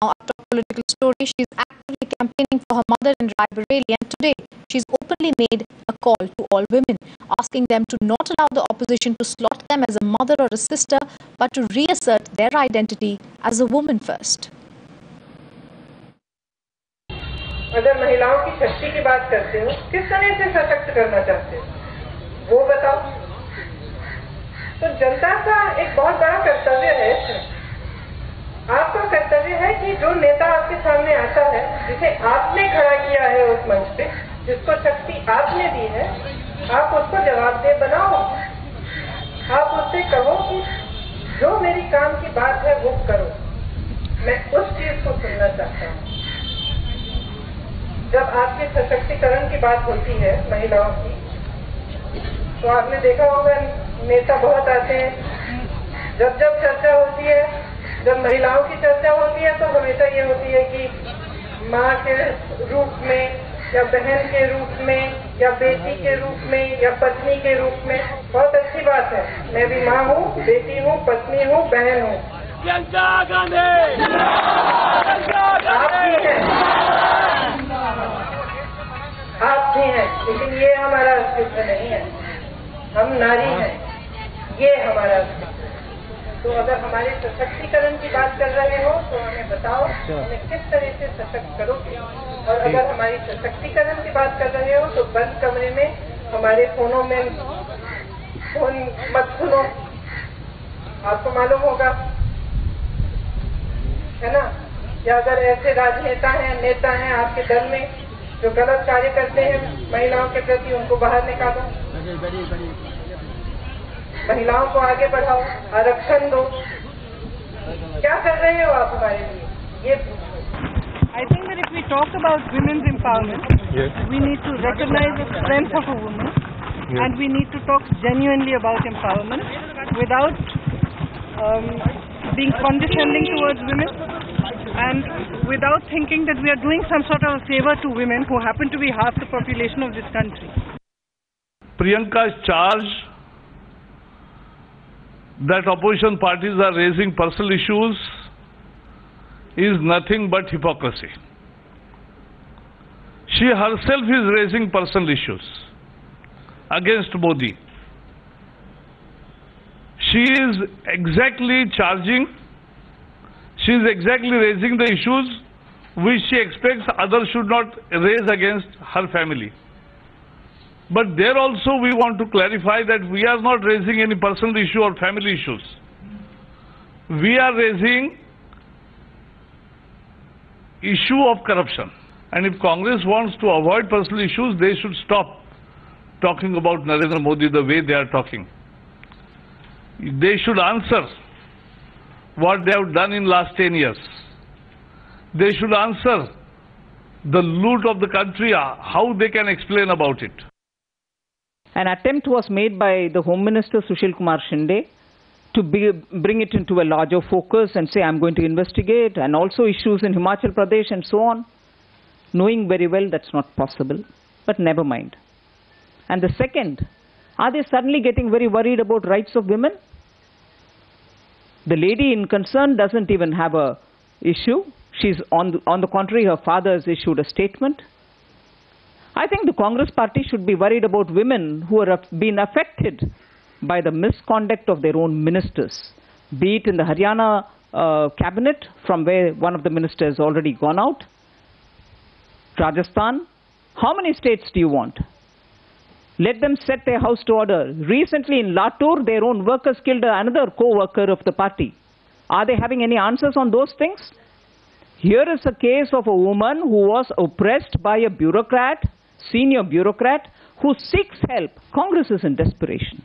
Our top political story, she's actively campaigning for her mother in Raebareli, and today she's openly made a call to all women, asking them to not allow the opposition to slot them as a mother or a sister, but to reassert their identity as a woman first. अगर महिलाओं की शक्ति की बात करते हो, किस तरह से सशक्त करना चाहते हो, वो बताओ। तो जनता का एक बहुत बड़ा कर्तव्य है इसमें। आपका कर्तव्य है कि जो नेता आपके सामने आता है, जिसे आपने खड़ा किया है उस मंच पे, जिसको शक्ति आपने दी है, आप उसको जवाबदेह बनाओ। आप उससे कहो कि जो मेरी काम की बात है वो करो। मैं उस चीज को सुनना चाहता हूँ। जब आपके सशक्तिकरण की बात होती है महिलाओं की, तो आपने देखा होगा नेता बहुत आते हैं। जब जब चर्चा होती है, जब महिलाओं की चर्चा होती है, तो हमेशा ये होती है कि माँ के रूप में या बहन के रूप में या बेटी के रूप में या पत्नी के रूप में। बहुत अच्छी बात है, मैं भी माँ हूँ, बेटी हूँ, पत्नी हूँ, बहन हूँ। आप भी हैं, लेकिन ये हमारा अस्तित्व नहीं है। हम नारी हैं, ये हमारा अस्तित्व है। तो अगर हमारे सशक्तिकरण की बात कर रहे हो तो हमें बताओ, हमें किस तरह से सशक्त करोगे। और अगर हमारी सशक्तिकरण की बात कर रहे हो तो बंद कमरे में हमारे फोनों में फोन मत सुनो। आपको मालूम होगा, है ना? या अगर ऐसे राजनेता हैं, नेता हैं आपके दल में जो गलत कार्य करते हैं महिलाओं के प्रति, उनको बाहर निकालो। महिलाओं को आगे बढ़ाओ, आरक्षण दो। क्या कर रहे हो आप हमारे लिए, ये पूछो। I think that if we talk about women's empowerment, we need to recognize the strength of a woman, and we need to talk genuinely about empowerment without being condescending towards women, and without thinking that we are doing some sort of a favor to women who happen to be half the population of this country. Priyanka's charge that opposition parties are raising personal issues is nothing but hypocrisy. She herself is raising personal issues against Modi. She is exactly raising the issues which she expects others should not raise against her family. But there also we want to clarify that we are not raising any personal issue or family issues. We are raising issue of corruption. And if Congress wants to avoid personal issues, they should stop talking about Narendra Modi the way they are talking. They should answer what they have done in last 10 years. They should answer the loot of the country, how they can explain about it. An attempt was made by the Home Minister Sushil Kumar Shinde to bring it into a larger focus and say, I'm going to investigate, and also issues in Himachal Pradesh and so on, knowing very well that's not possible. But never mind. And the second, are they suddenly getting very worried about rights of women? The lady in concern doesn't even have a issue. She's on the contrary, her father has issued a statement. I think the Congress party should be worried about women who have been affected by the misconduct of their own ministers, be it in the Haryana cabinet, from where one of the ministers has already gone out, Rajasthan. How many states do you want? Let them set their house to order. Recently in Latur, their own workers killed another co-worker of the party. Are they having any answers on those things? Here is a case of a woman who was oppressed by a bureaucrat, senior bureaucrat, who seeks help. Congress is in desperation.